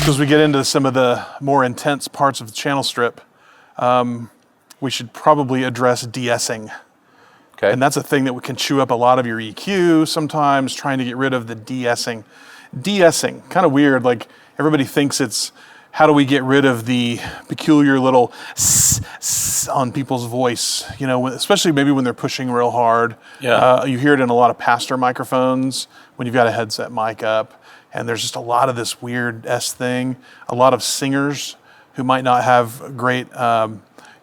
As we get into some of the more intense parts of the channel strip, we should probably address de-essing. Okay. And that's a thing that can chew up a lot of your EQ sometimes, trying to get rid of the de-essing. De-essing, kind of weird, like everybody thinks it's how do we get rid of the peculiar little s on people's voice, you know, especially maybe when they're pushing real hard. Yeah. You hear it in a lot of pastor microphones when you've got a headset mic up, and there's just a lot of this weird S thing. A lot of singers who might not have great,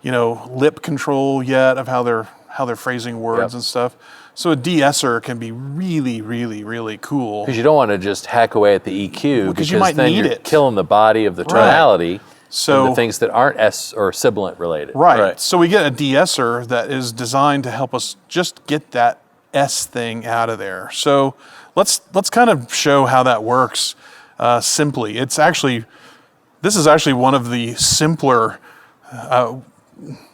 you know, lip control yet of how they're phrasing words and stuff. So a de-esser can be really, really, really cool. Because you don't want to just hack away at the EQ because you might then need you're it. killing the body of the tonality So and the things that aren't S or sibilant related. Right. So we get a de-esser that is designed to help us just get that S thing out of there. So let's kind of show how that works simply. This is actually one of the simpler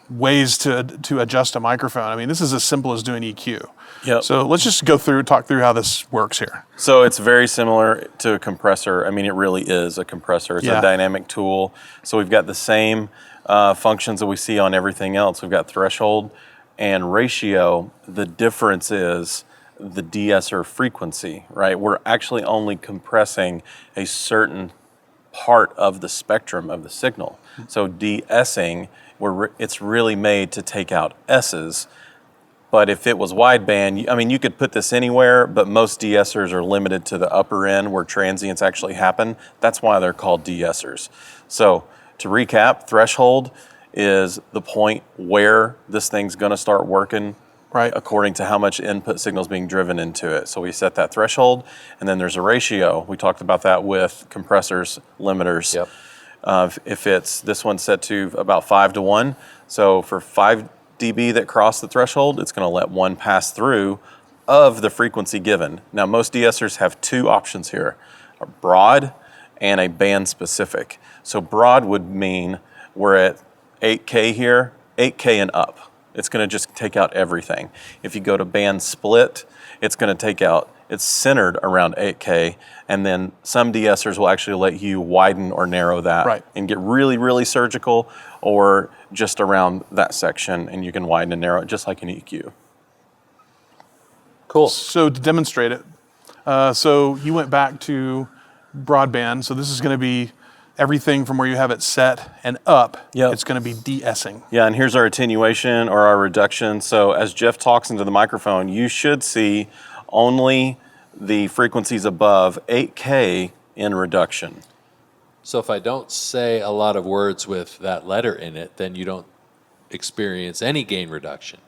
ways to adjust a microphone. I mean, this is as simple as doing EQ. Yep. So let's just talk through how this works here. So it's very similar to a compressor. I mean, it really is a compressor. It's a dynamic tool. So we've got the same functions that we see on everything else. We've got threshold and ratio. The difference is the de-esser frequency, right? We're actually only compressing a certain part of the spectrum of the signal. So de-essing, it's really made to take out S's. But if it was wideband, I mean, you could put this anywhere, but most de-essers are limited to the upper end where transients actually happen. That's why they're called de-essers. So to recap, threshold is the point where this thing's gonna start working according to how much input signal is being driven into it. So we set that threshold, and then there's a ratio. We talked about that with compressors, limiters. Yep. If this one's set to about 5:1, so for 5 dB that cross the threshold, it's going to let 1 pass through of the frequency given. Now, most de-essers have 2 options here, a broad and a band specific. So broad would mean we're at 8K here, 8K and up. It's going to just take out everything. If you go to band split, it's going to take out, it's centered around 8K, and then some de-essers will actually let you widen or narrow that and get really, really surgical, or just around that section, and you can widen and narrow it just like an EQ. Cool. So to demonstrate it, so you went back to broadband, so this is going to be everything from where you have it set and up. It's going to be de-essing. Yeah, and here's our attenuation or our reduction. So as Jeff talks into the microphone, you should see only the frequencies above 8K in reduction. So if I don't say a lot of words with that letter in it, then you don't experience any gain reduction.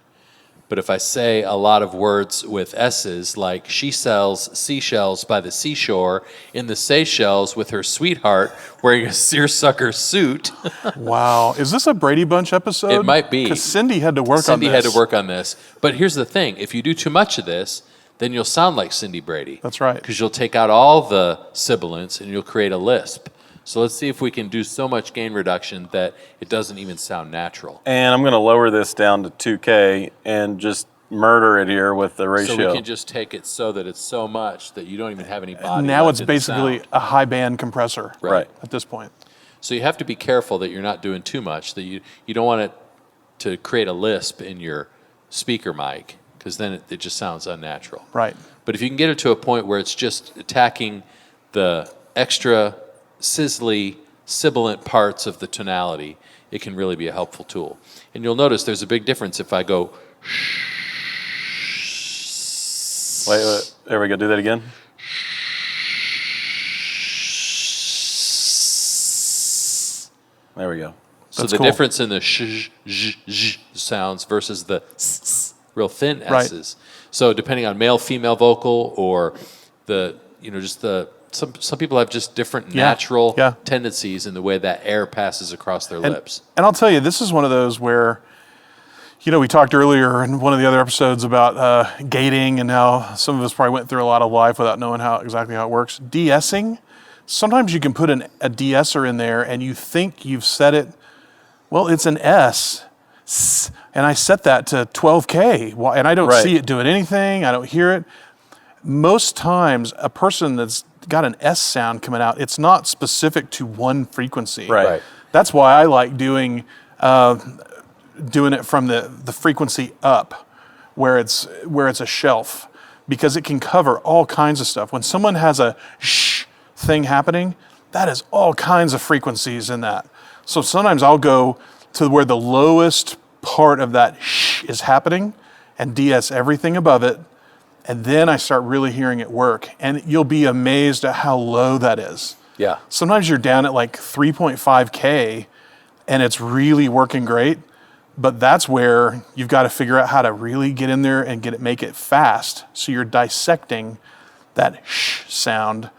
But if I say a lot of words with S's, like she sells seashells by the seashore in the Seychelles with her sweetheart wearing a seersucker suit. Wow. Is this a Brady Bunch episode? It might be. Because Cindy had to work on this. Cindy had to work on this. But here's the thing. If you do too much of this, then you'll sound like Cindy Brady. That's right. Because you'll take out all the sibilants and you'll create a lisp. So let's see if we can do so much gain reduction that it doesn't even sound natural. And I'm going to lower this down to 2K and just murder it here with the ratio. So we can just take it so that it's so much that you don't even have any body. Now left it's in the basically sound. a high band compressor at this point. So you have to be careful that you're not doing too much, that you don't want it to create a lisp in your speaker mic, because then it just sounds unnatural. Right. But if you can get it to a point where it's just attacking the extra sizzly, sibilant parts of the tonality, it can really be a helpful tool. And you'll notice there's a big difference if I go... Wait, there we go. Do that again. There we go. So the difference in the sh, j, j sounds versus the s, real thin S's. So depending on male, female vocal, or the, just the, some people have just different natural tendencies in the way that air passes across their lips. And I'll tell you, this is one of those where, we talked earlier in one of the other episodes about gating and how some of us probably went through a lot of life without knowing exactly how it works. De-essing, sometimes you can put a de-esser in there and you think you've set it, well, it's an S, and I set that to 12K, and I don't see it doing anything, I don't hear it. most times a person that's got an S sound coming out, it's not specific to one frequency. Right. That's why I like doing it from the frequency up, where it's a shelf, because it can cover all kinds of stuff. When someone has a shh thing happening, that is all kinds of frequencies in that. So sometimes I'll go to where the lowest part of that shh is happening and de-ess everything above it, and then I start really hearing it work. And you'll be amazed at how low that is. Yeah. Sometimes you're down at like 3.5K and it's really working great, but that's where you've got to figure out how to really get in there and make it fast, so you're dissecting that shh sound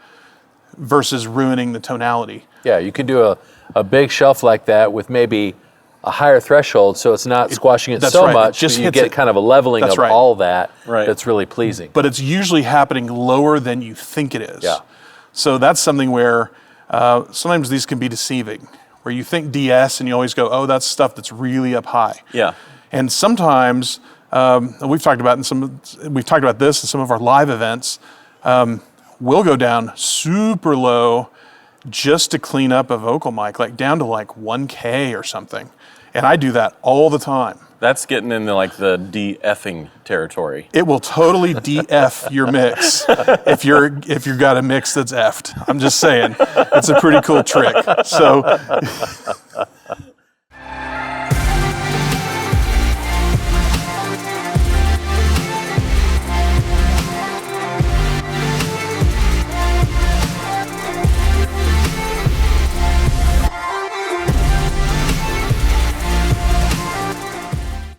versus ruining the tonality. Yeah, you can do a big shelf like that with maybe a higher threshold, so it's not squashing it so much, just but you get kind of a leveling of all that that's really pleasing. But it's usually happening lower than you think it is. Yeah. So that's something where sometimes these can be deceiving, where you think de-ess and you always go, oh, that's stuff that's really up high. Yeah. And sometimes, we've talked about this in some of our live events, we'll go down super low just to clean up a vocal mic, like down to like 1K or something. And I do that all the time. That's getting into like the de-effing territory. It will totally de-eff your mix if you've got a mix that's effed. I'm just saying, it's a pretty cool trick. So